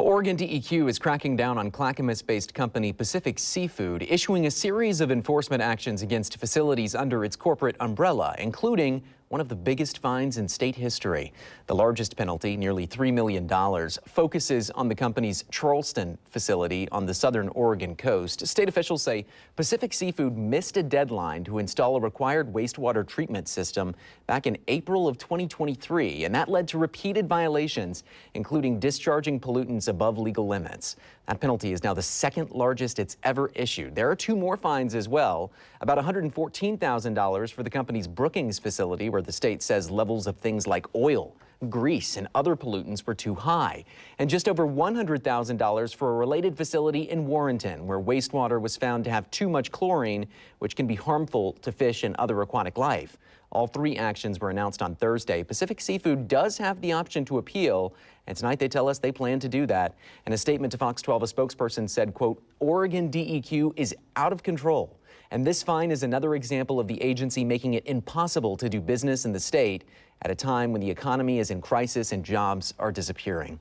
Well, Oregon DEQ is cracking down on Clackamas-based company Pacific Seafood, issuing a series of enforcement actions against facilities under its corporate umbrella, including one of the biggest fines in state history. The largest penalty, nearly $3 million, focuses on the company's Charleston facility on the southern Oregon coast. State officials say Pacific Seafood missed a deadline to install a required wastewater treatment system back in April of 2023, and that led to repeated violations, including discharging pollutants above legal limits. That penalty is now the second largest it's ever issued. There are two more fines as well, about $114,000 for the company's Brookings facility, where the state says levels of things like oil, grease, and other pollutants were too high, and just over $100,000 for a related facility in Warrenton, where wastewater was found to have too much chlorine, which can be harmful to fish and other aquatic life. All three actions were announced on Thursday. Pacific Seafood does have the option to appeal, and tonight they tell us they plan to do that. In a statement to Fox 12, a spokesperson said, quote, "Oregon DEQ is out of control, and this fine is another example of the agency making it impossible to do business in the state at a time when the economy is in crisis and jobs are disappearing."